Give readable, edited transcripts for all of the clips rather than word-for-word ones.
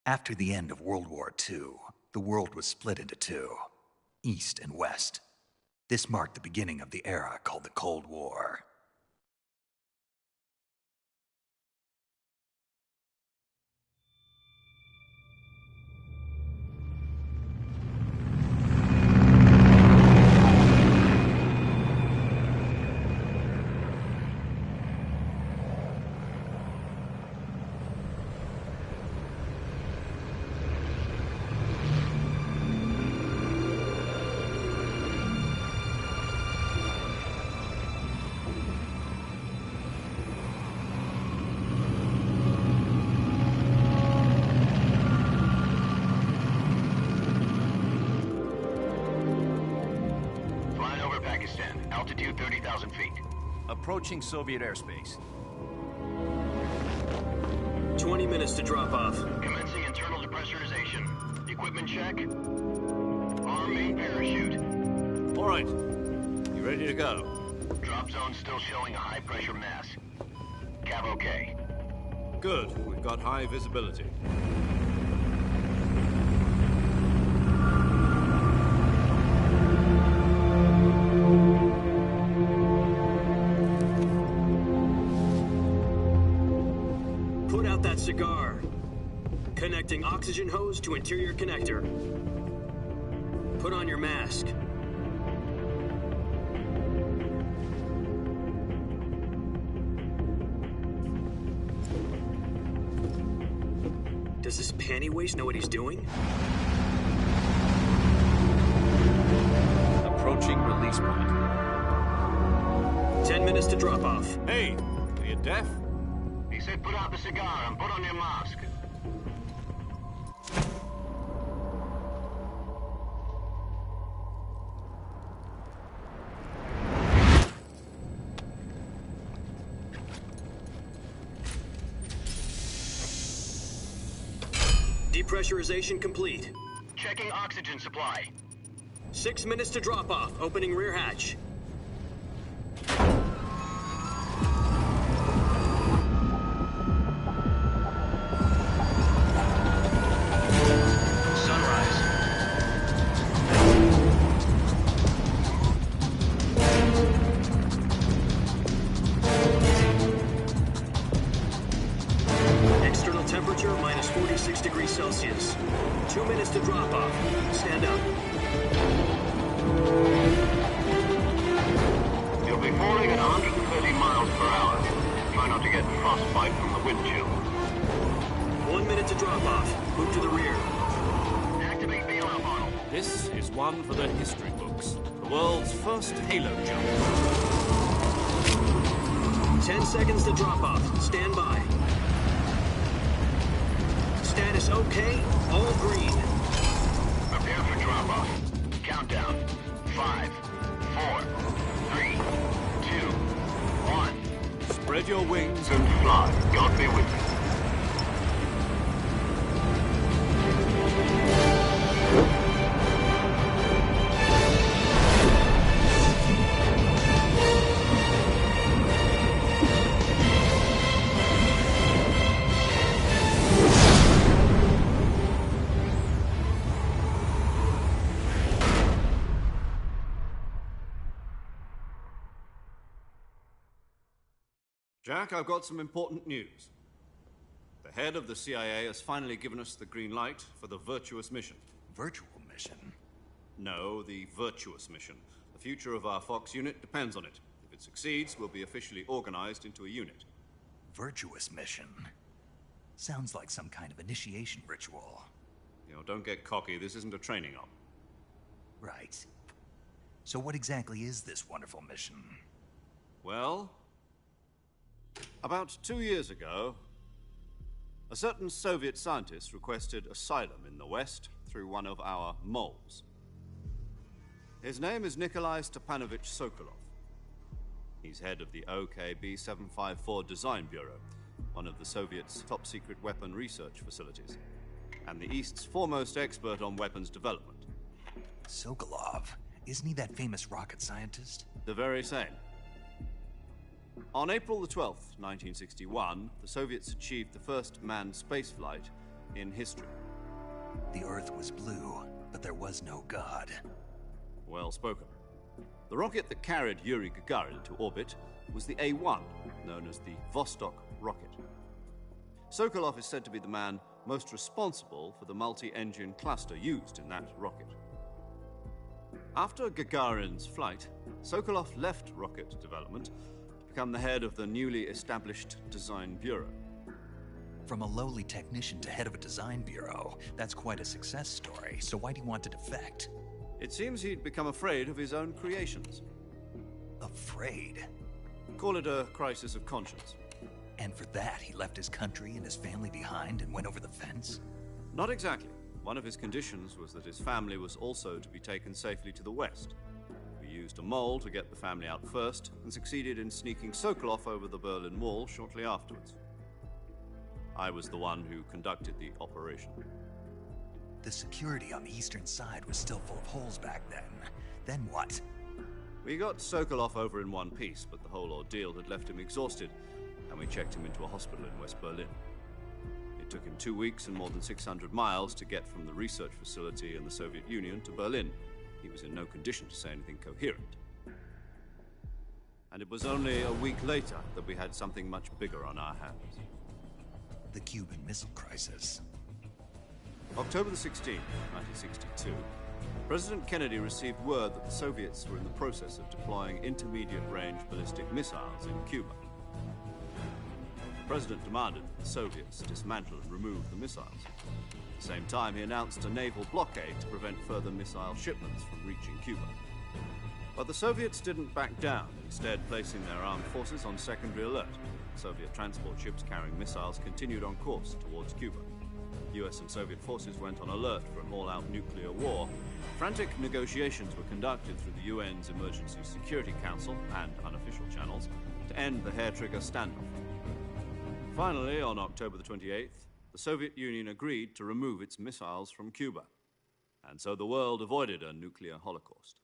After the end of World War II, the world was split into two, East and West. This marked the beginning of the era called the Cold War. Altitude 30,000 feet. Approaching Soviet airspace. 20 minutes to drop off. Commencing internal depressurization. Equipment check. Arm main parachute. All right. You ready to go? Drop zone still showing a high pressure mass. Cav okay. Good. We've got high visibility. Put out that cigar. Connecting oxygen hose to interior connector. Put on your mask. Does this panty waste know what he's doing? Approaching release point. 10 minutes to drop off. Hey, are you deaf? He said put out the cigar and put on your mask. Depressurization complete. Checking oxygen supply. 6 minutes to drop off. Opening rear hatch. External temperature minus 46 degrees Celsius. 2 minutes to drop off. Stand up. You'll be falling at 130 miles per hour. Try not to get frostbite from the wind chill. 1 minute to drop off. Move to the rear. Activate bailout model. This is one for the history books. The world's first halo jump. 10 seconds to drop off. Stand by. Status okay. All green. Prepare for drop-off. Countdown. 5, 4, 3, 2, 1. Spread your wings And fly. God be with you. Jack, I've got some important news. The head of the CIA has finally given us the green light for the Virtuous mission. Virtual mission? No, the Virtuous mission. The future of our Fox unit depends on it. If it succeeds, we'll be officially organized into a unit. Virtuous mission? Sounds like some kind of initiation ritual. You know, don't get cocky. This isn't a training op. Right. So what exactly is this wonderful mission? Well, about 2 years ago, a certain Soviet scientist requested asylum in the West through one of our moles. His name is Nikolai Stepanovich Sokolov. He's head of the OKB-754 Design Bureau, one of the Soviets' top-secret weapon research facilities, and the East's foremost expert on weapons development. Sokolov? Isn't he that famous rocket scientist? The very same. On April the 12th, 1961, the Soviets achieved the first manned spaceflight in history. The Earth was blue, but there was no God. Well spoken. The rocket that carried Yuri Gagarin to orbit was the A-1, known as the Vostok rocket. Sokolov is said to be the man most responsible for the multi-engine cluster used in that rocket. After Gagarin's flight, Sokolov left rocket development to become the head of the newly established Design Bureau. From a lowly technician to head of a design bureau, that's quite a success story, so why do you want to defect? It seems he'd become afraid of his own creations. Afraid? Call it a crisis of conscience. And for that, he left his country and his family behind and went over the fence? Not exactly. One of his conditions was that his family was also to be taken safely to the west. We used a mole to get the family out first and succeeded in sneaking Sokolov over the Berlin Wall shortly afterwards. I was the one who conducted the operation. The security on the eastern side was still full of holes back then. Then what? We got Sokolov over in one piece, but the whole ordeal had left him exhausted, and we checked him into a hospital in West Berlin. It took him 2 weeks and more than 600 miles to get from the research facility in the Soviet Union to Berlin. He was in no condition to say anything coherent. And it was only a week later that we had something much bigger on our hands. The Cuban Missile Crisis. October the 16th, 1962, President Kennedy received word that the Soviets were in the process of deploying intermediate-range ballistic missiles in Cuba. The President demanded that the Soviets dismantle and remove the missiles. At the same time, he announced a naval blockade to prevent further missile shipments from reaching Cuba. But the Soviets didn't back down, instead placing their armed forces on secondary alert. Soviet transport ships carrying missiles continued on course towards Cuba. US and Soviet forces went on alert for an all-out nuclear war. Frantic negotiations were conducted through the UN's Emergency Security Council and unofficial channels to end the hair-trigger standoff. Finally, on October the 28th, the Soviet Union agreed to remove its missiles from Cuba, and so the world avoided a nuclear holocaust.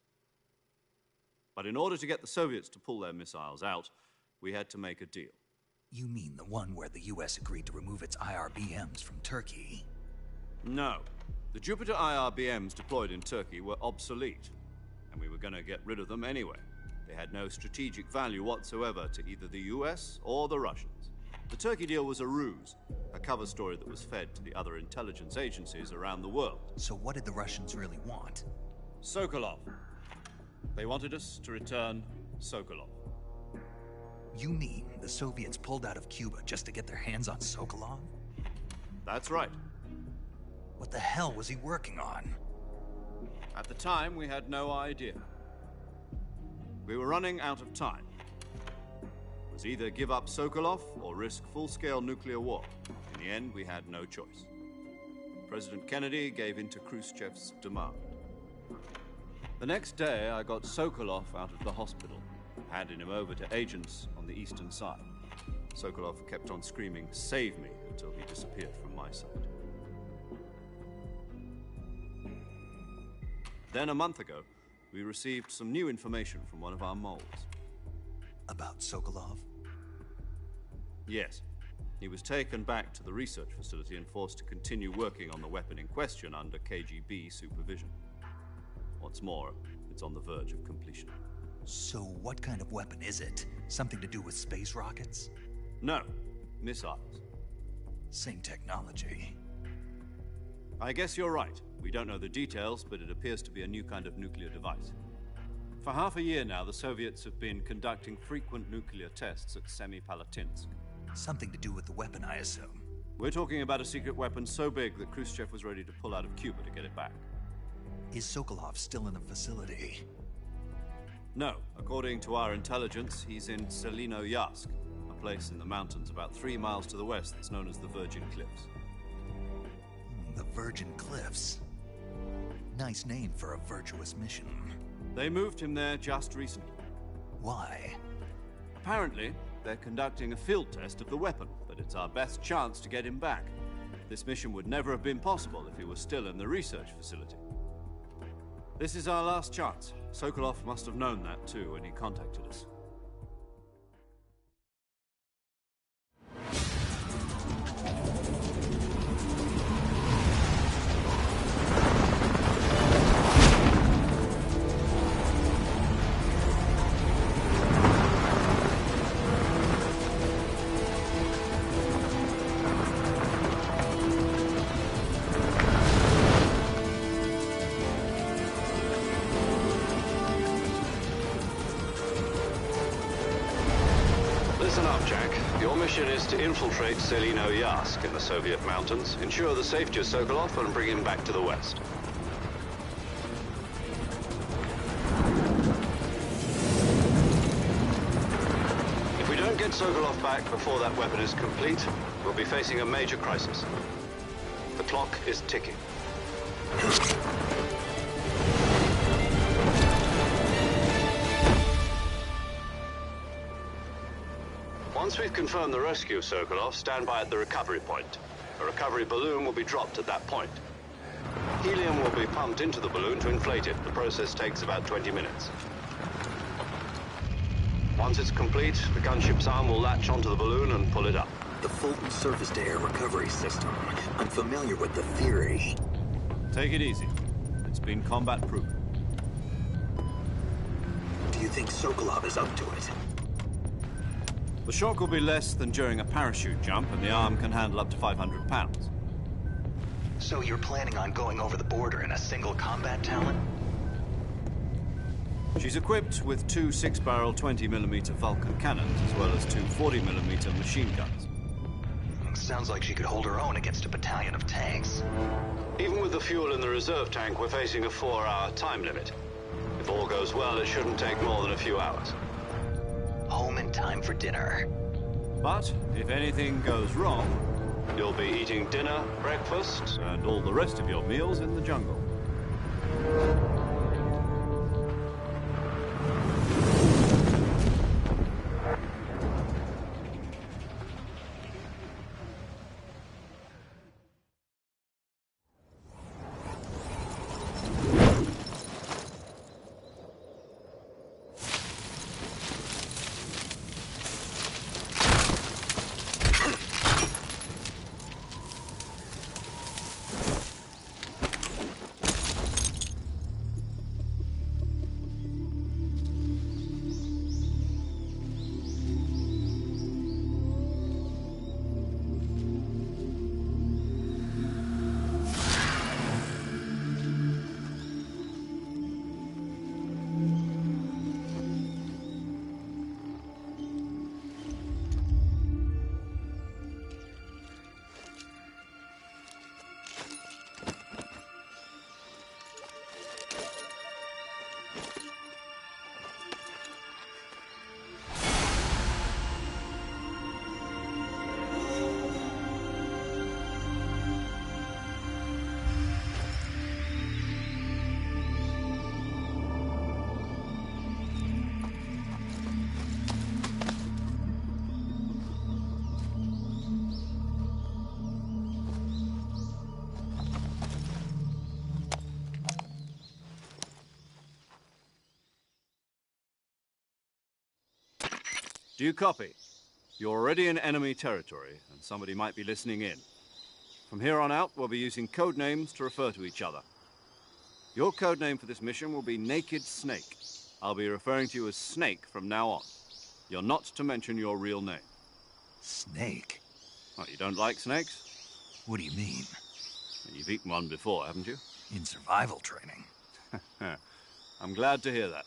But in order to get the Soviets to pull their missiles out, we had to make a deal. You mean the one where the US agreed to remove its IRBMs from Turkey? No. The Jupiter IRBMs deployed in Turkey were obsolete, and we were going to get rid of them anyway. They had no strategic value whatsoever to either the US or the Russians. The Turkey deal was a ruse, a cover story that was fed to the other intelligence agencies around the world. So what did the Russians really want? Sokolov. They wanted us to return Sokolov. You mean the Soviets pulled out of Cuba just to get their hands on Sokolov? That's right. What the hell was he working on? At the time, we had no idea. We were running out of time. It was either give up Sokolov or risk full-scale nuclear war. In the end, we had no choice. President Kennedy gave in to Khrushchev's demand. The next day, I got Sokolov out of the hospital, handing him over to agents on the eastern side. Sokolov kept on screaming, "Save me," until he disappeared from my sight. Then, a month ago, we received some new information from one of our moles. About Sokolov? Yes. He was taken back to the research facility and forced to continue working on the weapon in question under KGB supervision. What's more, it's on the verge of completion. So what kind of weapon is it? Something to do with space rockets? No, missiles. Same technology. I guess you're right. We don't know the details, but it appears to be a new kind of nuclear device. For half a year now, the Soviets have been conducting frequent nuclear tests at Semipalatinsk. Something to do with the weapon, I assume. We're talking about a secret weapon so big that Khrushchev was ready to pull out of Cuba to get it back. Is Sokolov still in the facility? No. According to our intelligence, he's in Selinoyarsk, a place in the mountains about 3 miles to the west that's known as the Virgin Cliffs. The Virgin Cliffs. Nice name for a virtuous mission. They moved him there just recently. Why? Apparently, they're conducting a field test of the weapon, but it's our best chance to get him back. This mission would never have been possible if he was still in the research facility. This is our last chance. Sokolov must have known that too when he contacted us. Listen up, Jack. Your mission is to infiltrate Selino Yask in the Soviet mountains, ensure the safety of Sokolov, and bring him back to the West. If we don't get Sokolov back before that weapon is complete, we'll be facing a major crisis. The clock is ticking. Once we've confirmed the rescue of Sokolov, stand by at the recovery point. A recovery balloon will be dropped at that point. Helium will be pumped into the balloon to inflate it. The process takes about 20 minutes. Once it's complete, the gunship's arm will latch onto the balloon and pull it up. The Fulton surface-to-air recovery system. I'm familiar with the theory. Take it easy. It's been combat-proven. Do you think Sokolov is up to it? The shock will be less than during a parachute jump, and the arm can handle up to 500 pounds. So you're planning on going over the border in a single combat talent? She's equipped with two 6-barrel 20mm Vulcan cannons, as well as two 40mm machine guns. Sounds like she could hold her own against a battalion of tanks. Even with the fuel in the reserve tank, we're facing a 4-hour time limit. If all goes well, it shouldn't take more than a few hours. Home in time for dinner. But if anything goes wrong, You'll be eating dinner, breakfast, and all the rest of your meals in the jungle. Do you copy? You're already in enemy territory, and somebody might be listening in. From here on out, we'll be using code names to refer to each other. Your code name for this mission will be Naked Snake. I'll be referring to you as Snake from now on. You're not to mention your real name. Snake? Well, you don't like snakes? What do you mean? You've eaten one before, haven't you? In survival training? I'm glad to hear that.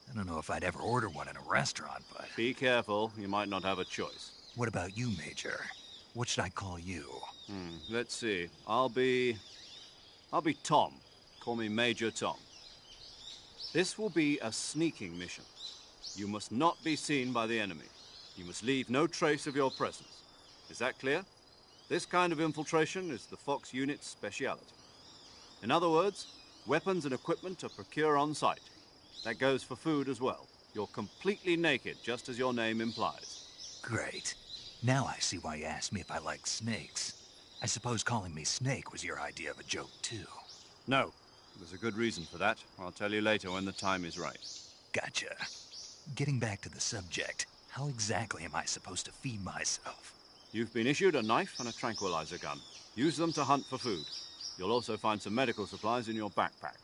I don't know if I'd ever order one in a restaurant, but... Be careful, you might not have a choice. What about you, Major? What should I call you? Let's see. I'll be Tom. Call me Major Tom. This will be a sneaking mission. You must not be seen by the enemy. You must leave no trace of your presence. Is that clear? This kind of infiltration is the Fox unit's speciality. In other words, weapons and equipment are procured on site. That goes for food as well. You're completely naked, just as your name implies. Great. Now I see why you asked me if I like snakes. I suppose calling me Snake was your idea of a joke, too. No. There's a good reason for that. I'll tell you later when the time is right. Gotcha. Getting back to the subject, how exactly am I supposed to feed myself? You've been issued a knife and a tranquilizer gun. Use them to hunt for food. You'll also find some medical supplies in your backpack.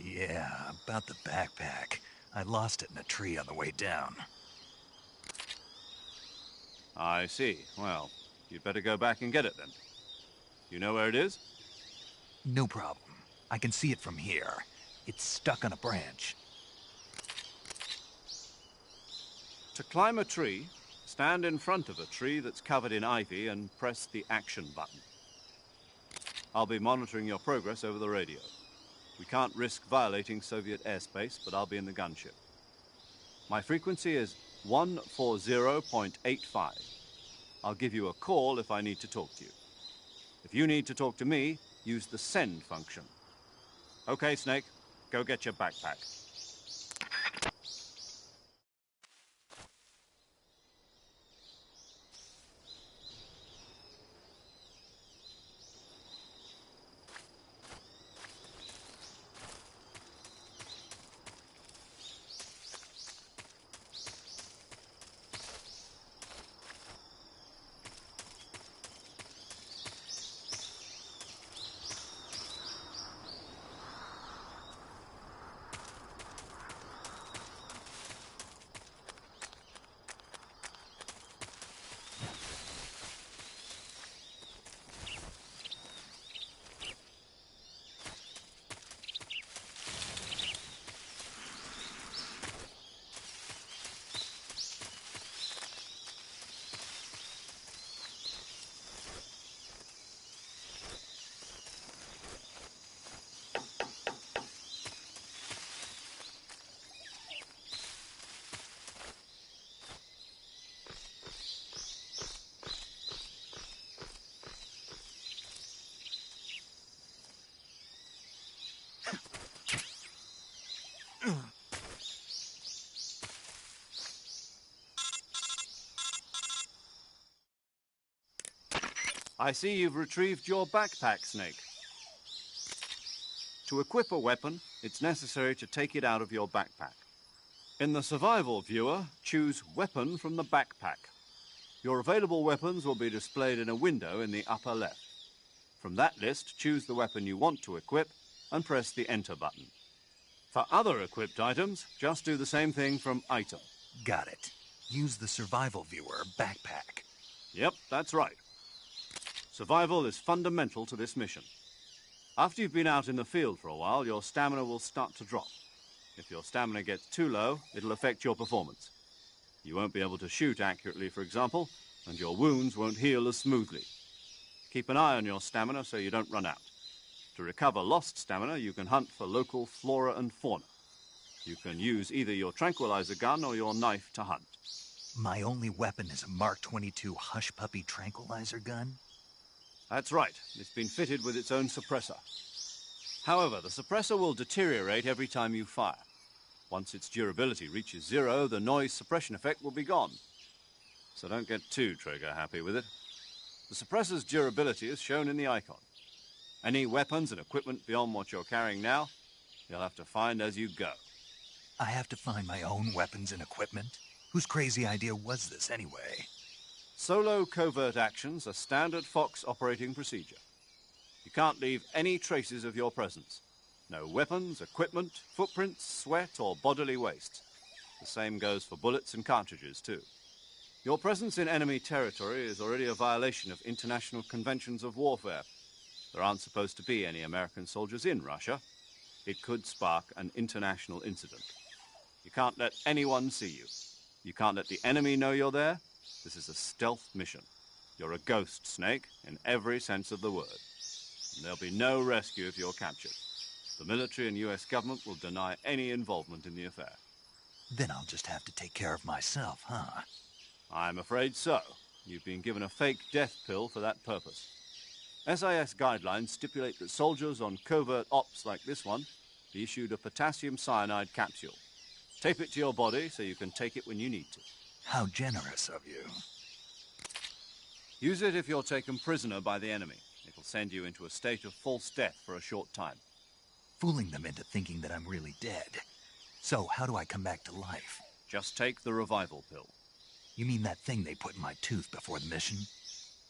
Yeah, about the backpack. I lost it in a tree on the way down. I see. Well, you'd better go back and get it then. You know where it is? No problem. I can see it from here. It's stuck on a branch. To climb a tree, Stand in front of a tree that's covered in ivy and press the action button. I'll be monitoring your progress over the radio. We can't risk violating Soviet airspace, but I'll be in the gunship. My frequency is 140.85. I'll give you a call if I need to talk to you. If you need to talk to me, use the send function. Okay, Snake, go get your backpack. I see you've retrieved your backpack, Snake. To equip a weapon, it's necessary to take it out of your backpack. In the survival viewer, choose Weapon from the backpack. Your available weapons will be displayed in a window in the upper left. From that list, choose the weapon you want to equip and press the Enter button. For other equipped items, just do the same thing from Item. Got it. Use the survival viewer backpack. Yep, that's right. Survival is fundamental to this mission. After you've been out in the field for a while, your stamina will start to drop. If your stamina gets too low, it'll affect your performance. You won't be able to shoot accurately, for example, and your wounds won't heal as smoothly. Keep an eye on your stamina so you don't run out. To recover lost stamina, you can hunt for local flora and fauna. You can use either your tranquilizer gun or your knife to hunt. My only weapon is a Mark 22 Hush Puppy tranquilizer gun? That's right. It's been fitted with its own suppressor. However, the suppressor will deteriorate every time you fire. Once its durability reaches 0, the noise suppression effect will be gone. So don't get too trigger-happy with it. The suppressor's durability is shown in the icon. Any weapons and equipment beyond what you're carrying now, you'll have to find as you go. I have to find my own weapons and equipment? Whose crazy idea was this, anyway? Solo covert actions are standard Fox operating procedure. You can't leave any traces of your presence. No weapons, equipment, footprints, sweat, or bodily waste. The same goes for bullets and cartridges, too. Your presence in enemy territory is already a violation of international conventions of warfare. There aren't supposed to be any American soldiers in Russia. It could spark an international incident. You can't let anyone see you. You can't let the enemy know you're there. This is a stealth mission. You're a ghost, Snake, in every sense of the word. And there'll be no rescue if you're captured. The military and US government will deny any involvement in the affair. Then I'll just have to take care of myself, huh? I'm afraid so. You've been given a fake death pill for that purpose. SIS guidelines stipulate that soldiers on covert ops like this one be issued a potassium cyanide capsule. Tape it to your body so you can take it when you need to. How generous of you. Use it if you're taken prisoner by the enemy. It'll send you into a state of false death for a short time. Fooling them into thinking that I'm really dead. So, how do I come back to life? Just take the revival pill. You mean that thing they put in my tooth before the mission?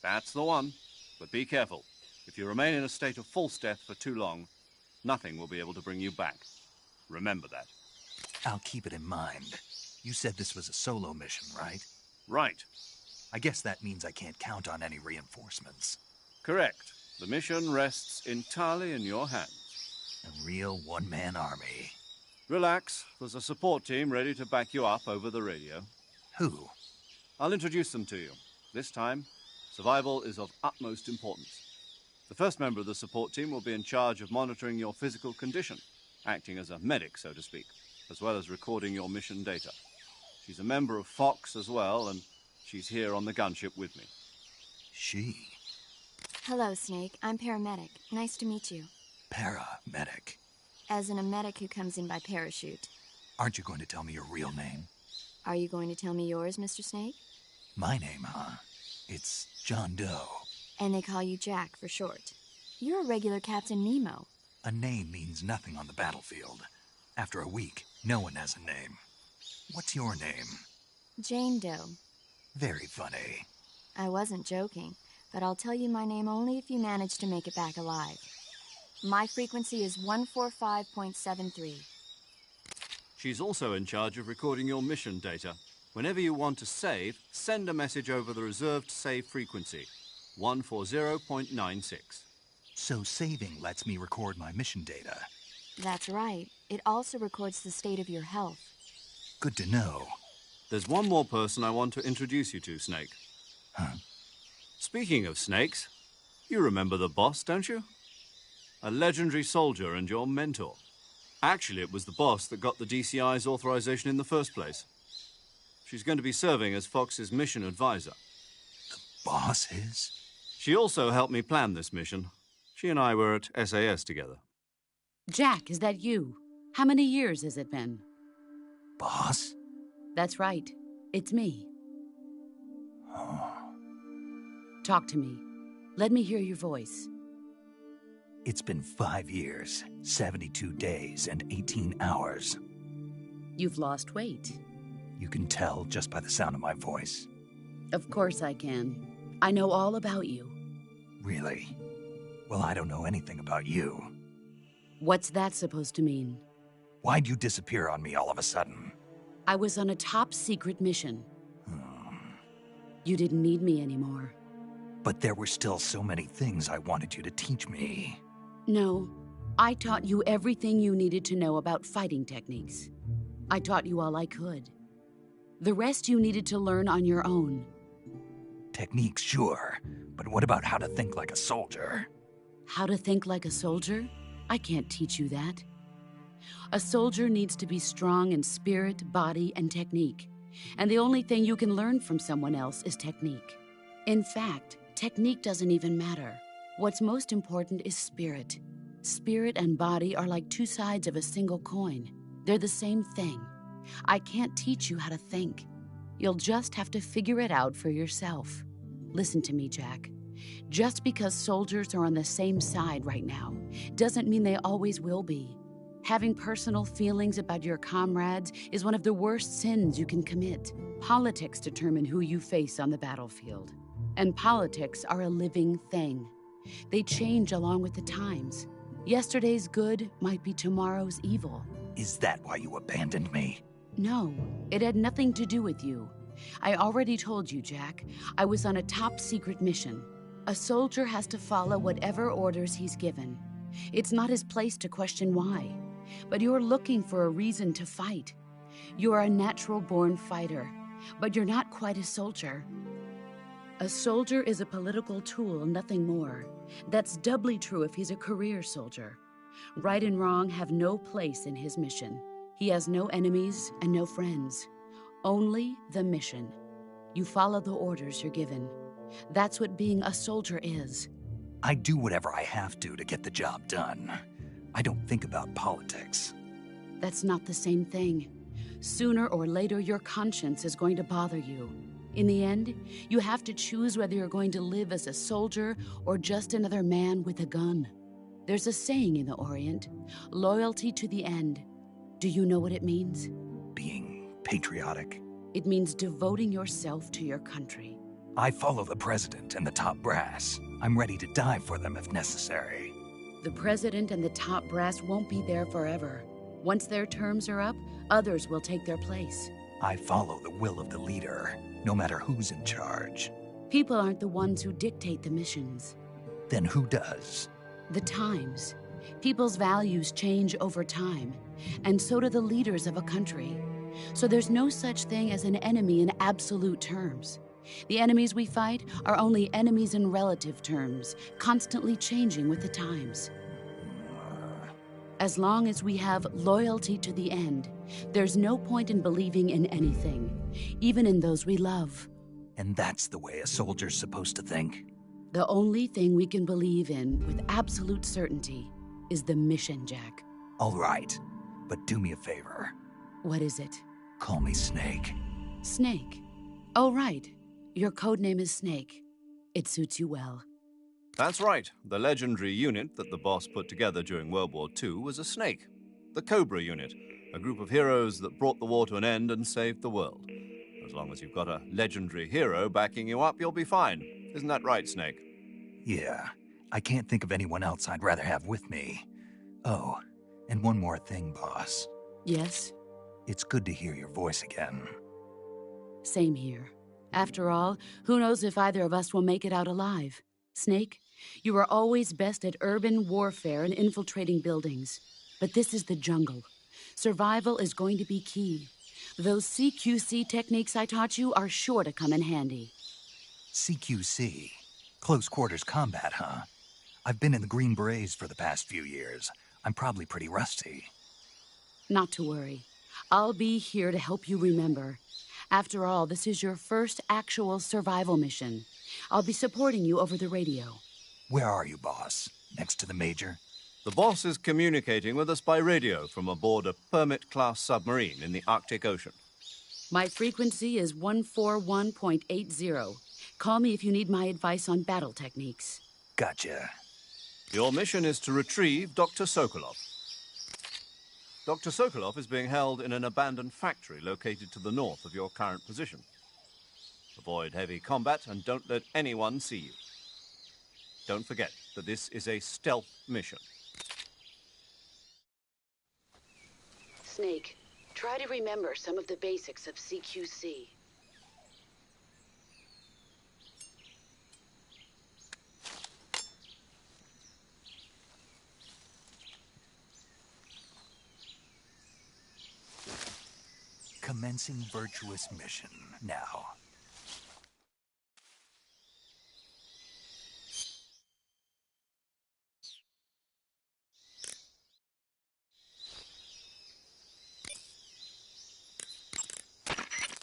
That's the one. But be careful. If you remain in a state of false death for too long, nothing will be able to bring you back. Remember that. I'll keep it in mind. You said this was a solo mission, right? Right. I guess that means I can't count on any reinforcements. Correct. The mission rests entirely in your hands. A real one-man army. Relax. There's a support team ready to back you up over the radio. Who? I'll introduce them to you. This time, survival is of utmost importance. The first member of the support team will be in charge of monitoring your physical condition, acting as a medic, so to speak, as well as recording your mission data. She's a member of Fox as well, and she's here on the gunship with me. She? Hello, Snake. I'm paramedic. Nice to meet you. Paramedic. As in a medic who comes in by parachute. Aren't you going to tell me your real name? Are you going to tell me yours, Mr. Snake? My name, huh? It's John Doe. And they call you Jack for short. You're a regular Captain Nemo. A name means nothing on the battlefield. After a week, no one has a name. What's your name? Jane Doe. Very funny. I wasn't joking, but I'll tell you my name only if you manage to make it back alive. My frequency is 145.73. She's also in charge of recording your mission data. Whenever you want to save, send a message over the reserved save frequency, 140.96. So saving lets me record my mission data. That's right. It also records the state of your health. Good to know. There's one more person I want to introduce you to, Snake. Huh? Speaking of snakes, you remember the boss, don't you? A legendary soldier and your mentor. Actually, it was the boss that got the DCI's authorization in the first place. She's going to be serving as Fox's mission advisor. Boss is? She also helped me plan this mission. She and I were at SAS together. Jack, is that you? How many years has it been? Boss? That's right. It's me. Talk to me. Let me hear your voice. It's been 5 years, 72 days, and 18 hours. You've lost weight. You can tell just by the sound of my voice. Of course I can. I know all about you. Really? Well, I don't know anything about you. What's that supposed to mean? Why'd you disappear on me all of a sudden? I was on a top-secret mission. You didn't need me anymore. But there were still so many things I wanted you to teach me. No, I taught you everything you needed to know about fighting techniques. I taught you all I could. The rest you needed to learn on your own. Techniques, sure. But what about how to think like a soldier? How to think like a soldier? I can't teach you that. A soldier needs to be strong in spirit, body, and technique. And the only thing you can learn from someone else is technique. In fact, technique doesn't even matter. What's most important is spirit. Spirit and body are like two sides of a single coin. They're the same thing. I can't teach you how to think. You'll just have to figure it out for yourself. Listen to me, Jack. Just because soldiers are on the same side right now doesn't mean they always will be. Having personal feelings about your comrades is one of the worst sins you can commit. Politics determine who you face on the battlefield. And politics are a living thing. They change along with the times. Yesterday's good might be tomorrow's evil. Is that why you abandoned me? No, it had nothing to do with you. I already told you, Jack. I was on a top-secret mission. A soldier has to follow whatever orders he's given. It's not his place to question why. But you're looking for a reason to fight. You're a natural-born fighter, but you're not quite a soldier. A soldier is a political tool, nothing more. That's doubly true if he's a career soldier. Right and wrong have no place in his mission. He has no enemies and no friends. Only the mission. You follow the orders you're given. That's what being a soldier is. I do whatever I have to get the job done. I don't think about politics. That's not the same thing. Sooner or later, your conscience is going to bother you. In the end, you have to choose whether you're going to live as a soldier or just another man with a gun. There's a saying in the Orient, loyalty to the end. Do you know what it means? Being patriotic. It means devoting yourself to your country. I follow the president and the top brass. I'm ready to die for them if necessary. The president and the top brass won't be there forever. Once their terms are up, others will take their place. I follow the will of the leader, no matter who's in charge. People aren't the ones who dictate the missions. Then who does? The times. People's values change over time, and so do the leaders of a country. So there's no such thing as an enemy in absolute terms. The enemies we fight are only enemies in relative terms, constantly changing with the times. As long as we have loyalty to the end, there's no point in believing in anything, even in those we love. And that's the way a soldier's supposed to think? The only thing we can believe in with absolute certainty is the mission, Jack. All right, but do me a favor. What is it? Call me Snake. Snake. Oh, right. Your code name is Snake. It suits you well. That's right. The legendary unit that the boss put together during World War II was a snake. The Cobra unit, a group of heroes that brought the war to an end and saved the world. As long as you've got a legendary hero backing you up, you'll be fine. Isn't that right, Snake? Yeah, I can't think of anyone else I'd rather have with me. Oh, and one more thing, boss. Yes? It's good to hear your voice again. Same here. After all, who knows if either of us will make it out alive? Snake, you are always best at urban warfare and infiltrating buildings. But this is the jungle. Survival is going to be key. Those CQC techniques I taught you are sure to come in handy. CQC? Close quarters combat, huh? I've been in the Green Berets for the past few years. I'm probably pretty rusty. Not to worry. I'll be here to help you remember. After all, this is your first actual survival mission. I'll be supporting you over the radio. Where are you, boss? Next to the Major? The boss is communicating with us by radio from aboard a Permit-class submarine in the Arctic Ocean. My frequency is 141.80. Call me if you need my advice on battle techniques. Gotcha. Your mission is to retrieve Dr. Sokolov. Dr. Sokolov is being held in an abandoned factory located to the north of your current position. Avoid heavy combat and don't let anyone see you. Don't forget that this is a stealth mission. Snake, try to remember some of the basics of CQC. Commencing virtuous mission now.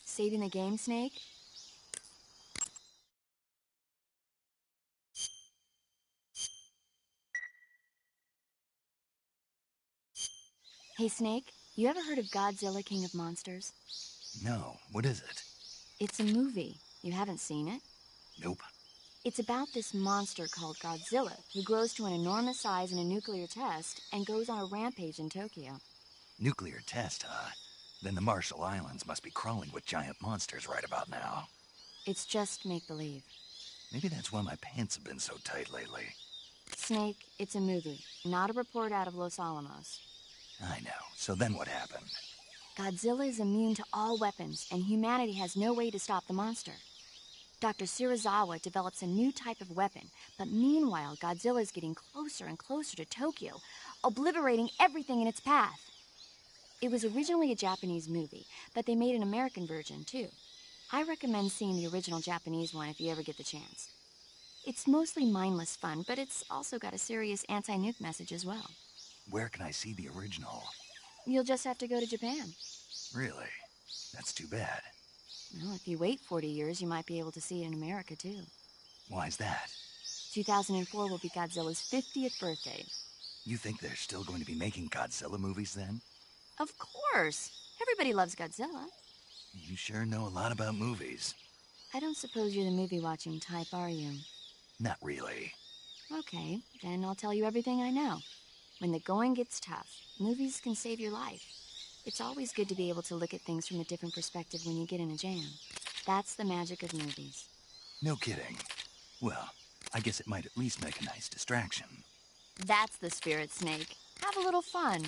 Saving the game, Snake? Hey, Snake, you ever heard of Godzilla, King of Monsters? No, what is it? It's a movie. You haven't seen it? Nope. It's about this monster called Godzilla, who grows to an enormous size in a nuclear test and goes on a rampage in Tokyo. Nuclear test, huh? Then the Marshall Islands must be crawling with giant monsters right about now. It's just make-believe. Maybe that's why my pants have been so tight lately. Snake, it's a movie, not a report out of Los Alamos. I know. So then what happened? Godzilla is immune to all weapons, and humanity has no way to stop the monster. Dr. Shirazawa develops a new type of weapon, but meanwhile, Godzilla is getting closer and closer to Tokyo, obliterating everything in its path. It was originally a Japanese movie, but they made an American version, too. I recommend seeing the original Japanese one if you ever get the chance. It's mostly mindless fun, but it's also got a serious anti-nuke message as well. Where can I see the original? You'll just have to go to Japan. Really? That's too bad. Well, if you wait 40 years, you might be able to see it in America, too. Why's that? 2004 will be Godzilla's 50th birthday. You think they're still going to be making Godzilla movies then? Of course! Everybody loves Godzilla. You sure know a lot about movies. I don't suppose you're the movie-watching type, are you? Not really. Okay, then I'll tell you everything I know. When the going gets tough, movies can save your life. It's always good to be able to look at things from a different perspective when you get in a jam. That's the magic of movies. No kidding. Well, I guess it might at least make a nice distraction. That's the spirit, Snake. Have a little fun.